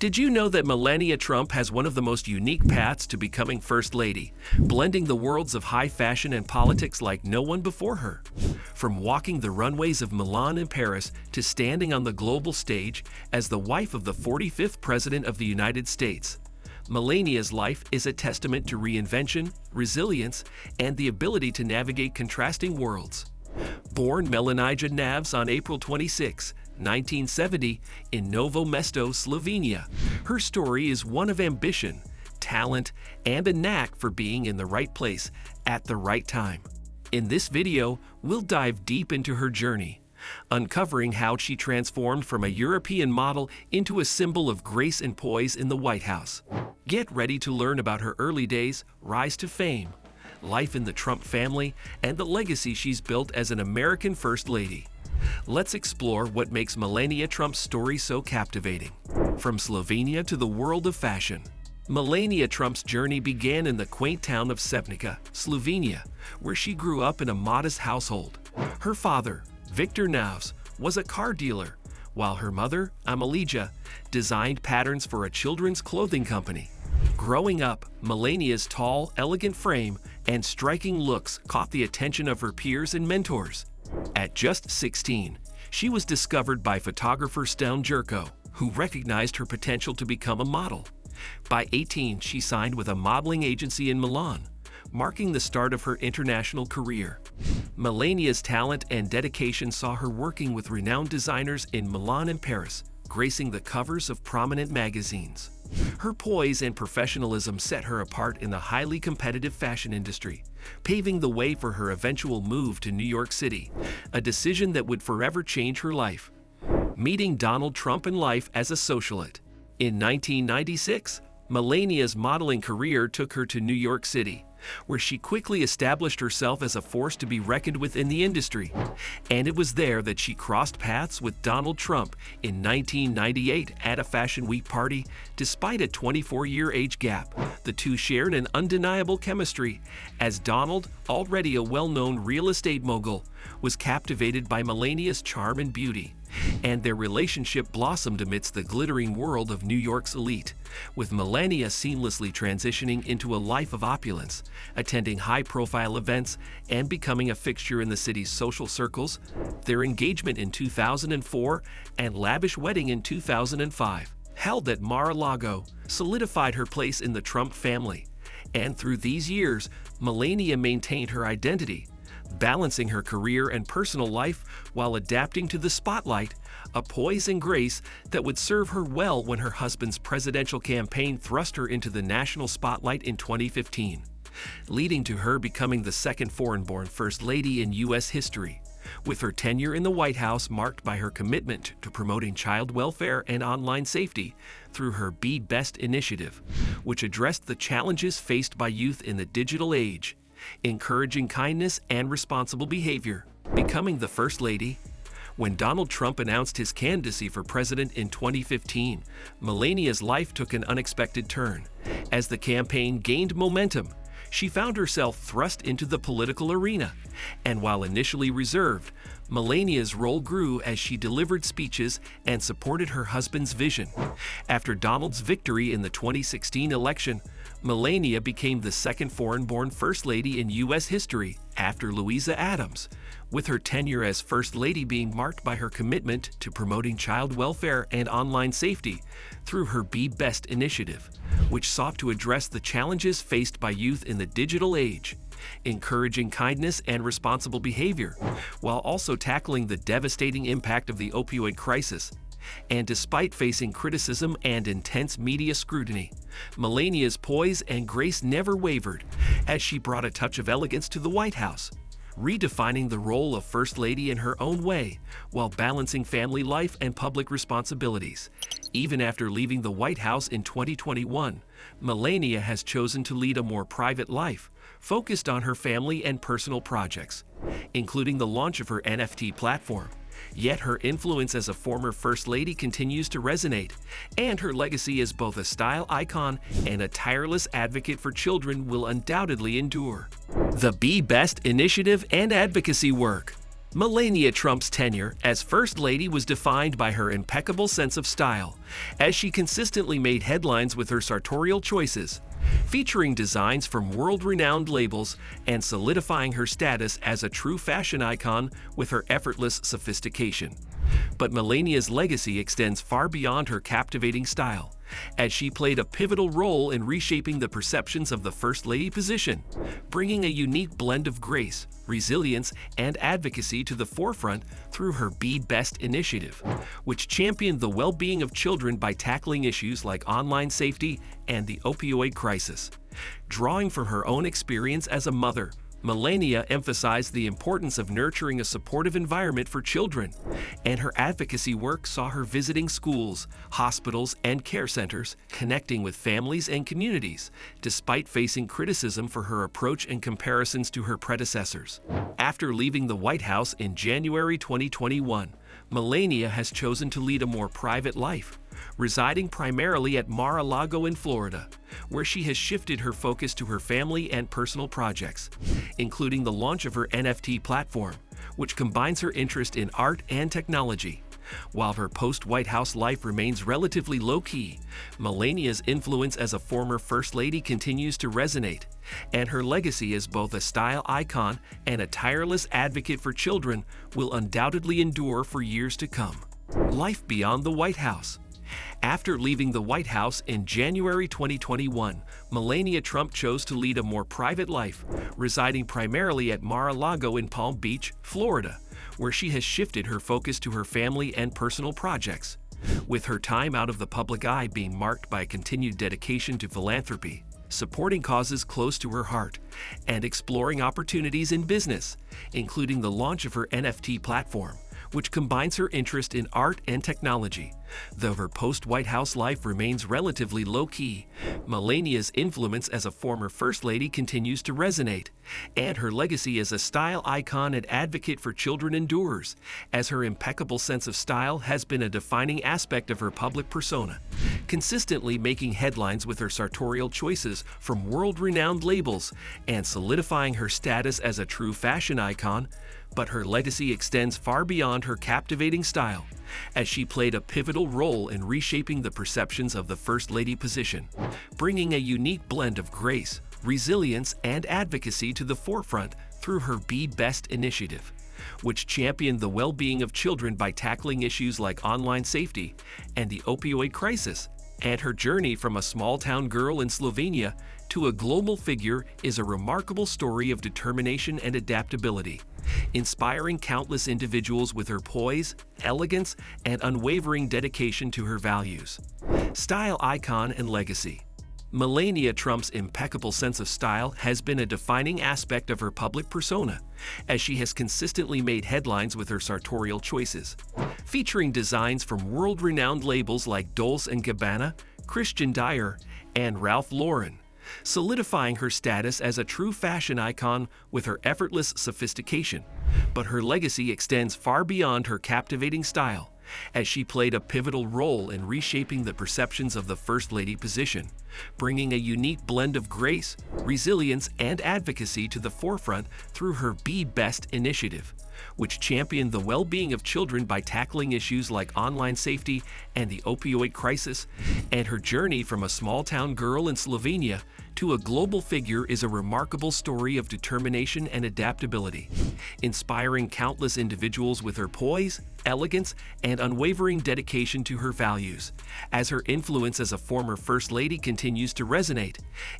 Did you know that Melania Trump has one of the most unique paths to becoming First Lady, blending the worlds of high fashion and politics like no one before her? From walking the runways of Milan and Paris to standing on the global stage as the wife of the 45th President of the United States, Melania's life is a testament to reinvention, resilience, and the ability to navigate contrasting worlds. Born Melania Trump on April 26, 1970, in Novo Mesto, Slovenia, her story is one of ambition, talent, and a knack for being in the right place at the right time. In this video, we'll dive deep into her journey, uncovering how she transformed from a European model into a symbol of grace and poise in the White House. Get ready to learn about her early days, rise to fame, life in the Trump family, and the legacy she's built as an American First Lady. Let's explore what makes Melania Trump's story so captivating. From Slovenia to the world of fashion, Melania Trump's journey began in the quaint town of Sepnica, Slovenia, where she grew up in a modest household. Her father, Viktor Navs, was a car dealer, while her mother, Amalija, designed patterns for a children's clothing company. Growing up, Melania's tall, elegant frame and striking looks caught the attention of her peers and mentors. At just 16, she was discovered by photographer Stone Jurko, who recognized her potential to become a model. By 18, she signed with a modeling agency in Milan, marking the start of her international career. Melania's talent and dedication saw her working with renowned designers in Milan and Paris, gracing the covers of prominent magazines. Her poise and professionalism set her apart in the highly competitive fashion industry, paving the way for her eventual move to New York City, a decision that would forever change her life. Meeting Donald Trump in life as a socialite. In 1996, Melania's modeling career took her to New York City, where she quickly established herself as a force to be reckoned with in the industry. And it was there that she crossed paths with Donald Trump in 1998 at a Fashion Week party. Despite a 24-year age gap, the two shared an undeniable chemistry, as Donald, already a well-known real estate mogul, was captivated by Melania's charm and beauty. And their relationship blossomed amidst the glittering world of New York's elite, with Melania seamlessly transitioning into a life of opulence, attending high-profile events and becoming a fixture in the city's social circles. Their engagement in 2004 and lavish wedding in 2005, held at Mar-a-Lago, solidified her place in the Trump family. And through these years, Melania maintained her identity, balancing her career and personal life while adapting to the spotlight, a poise and grace that would serve her well when her husband's presidential campaign thrust her into the national spotlight in 2015, leading to her becoming the second foreign-born First Lady in U.S. history, with her tenure in the White House marked by her commitment to promoting child welfare and online safety through her Be Best initiative, which addressed the challenges faced by youth in the digital age, encouraging kindness and responsible behavior. Becoming the First Lady. When Donald Trump announced his candidacy for president in 2015, Melania's life took an unexpected turn. As the campaign gained momentum, she found herself thrust into the political arena. And while initially reserved, Melania's role grew as she delivered speeches and supported her husband's vision. After Donald's victory in the 2016 election, Melania became the second foreign-born First Lady in U.S. history after Louisa Adams, with her tenure as First Lady being marked by her commitment to promoting child welfare and online safety through her Be Best initiative, which sought to address the challenges faced by youth in the digital age, encouraging kindness and responsible behavior, while also tackling the devastating impact of the opioid crisis. And despite facing criticism and intense media scrutiny, Melania's poise and grace never wavered, as she brought a touch of elegance to the White House, redefining the role of First Lady in her own way while balancing family life and public responsibilities. Even after leaving the White House in 2021, Melania has chosen to lead a more private life, focused on her family and personal projects, including the launch of her NFT platform. Yet her influence as a former First Lady continues to resonate, and her legacy as both a style icon and a tireless advocate for children will undoubtedly endure. The Be Best initiative and advocacy work. Melania Trump's tenure as First Lady was defined by her impeccable sense of style, as she consistently made headlines with her sartorial choices, featuring designs from world-renowned labels and solidifying her status as a true fashion icon with her effortless sophistication. But Melania's legacy extends far beyond her captivating style, as she played a pivotal role in reshaping the perceptions of the First Lady position, bringing a unique blend of grace, resilience, and advocacy to the forefront through her Be Best initiative, which championed the well-being of children by tackling issues like online safety and the opioid crisis. Drawing from her own experience as a mother, Melania emphasized the importance of nurturing a supportive environment for children, and her advocacy work saw her visiting schools, hospitals, and care centers, connecting with families and communities, despite facing criticism for her approach and comparisons to her predecessors. After leaving the White House in January 2021, Melania has chosen to lead a more private life, residing primarily at Mar-a-Lago in Florida, where she has shifted her focus to her family and personal projects, including the launch of her NFT platform, which combines her interest in art and technology. While her post-White House life remains relatively low-key, Melania's influence as a former First Lady continues to resonate, and her legacy as both a style icon and a tireless advocate for children will undoubtedly endure for years to come. Life beyond the White House. After leaving the White House in January 2021, Melania Trump chose to lead a more private life, residing primarily at Mar-a-Lago in Palm Beach, Florida, where she has shifted her focus to her family and personal projects, with her time out of the public eye being marked by a continued dedication to philanthropy, supporting causes close to her heart, and exploring opportunities in business, including the launch of her NFT platform, which combines her interest in art and technology. Though her post-White House life remains relatively low-key, Melania's influence as a former First Lady continues to resonate, and her legacy as a style icon and advocate for children endures, as her impeccable sense of style has been a defining aspect of her public persona, consistently making headlines with her sartorial choices from world-renowned labels and solidifying her status as a true fashion icon. But her legacy extends far beyond her captivating style, as she played a pivotal role in reshaping the perceptions of the First Lady position, bringing a unique blend of grace, resilience, and advocacy to the forefront through her Be Best initiative, which championed the well-being of children by tackling issues like online safety and the opioid crisis. And her journey from a small-town girl in Slovenia to a global figure is a remarkable story of determination and adaptability, inspiring countless individuals with her poise, elegance, and unwavering dedication to her values. Style icon and legacy. Melania Trump's impeccable sense of style has been a defining aspect of her public persona, as she has consistently made headlines with her sartorial choices, featuring designs from world-renowned labels like Dolce & Gabbana, Christian Dior, and Ralph Lauren, solidifying her status as a true fashion icon with her effortless sophistication. But her legacy extends far beyond her captivating style, as she played a pivotal role in reshaping the perceptions of the First Lady position, bringing a unique blend of grace, resilience, and advocacy to the forefront through her Be Best initiative, which championed the well-being of children by tackling issues like online safety and the opioid crisis. And her journey from a small-town girl in Slovenia to a global figure is a remarkable story of determination and adaptability, inspiring countless individuals with her poise, elegance, and unwavering dedication to her values, as her influence as a former First Lady continues to resonate,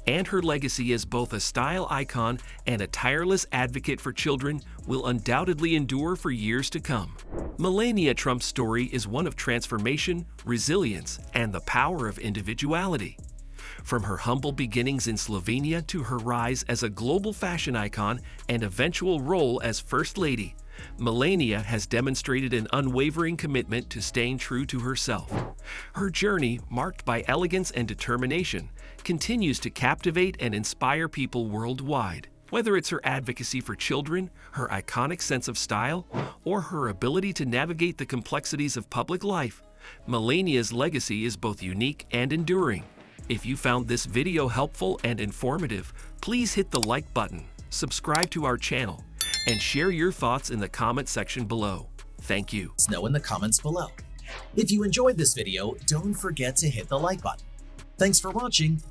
and her legacy as both a style icon and a tireless advocate for children will undoubtedly endure for years to come. Melania Trump's story is one of transformation, resilience, and the power of individuality. From her humble beginnings in Slovenia to her rise as a global fashion icon and eventual role as First Lady, Melania has demonstrated an unwavering commitment to staying true to herself. Her journey, marked by elegance and determination, continues to captivate and inspire people worldwide. Whether it's her advocacy for children, her iconic sense of style, or her ability to navigate the complexities of public life, Melania's legacy is both unique and enduring. If you found this video helpful and informative, please hit the like button, subscribe to our channel, and share your thoughts in the comment section below. Thank you. Let us know in the comments below. If you enjoyed this video, don't forget to hit the like button. Thanks for watching,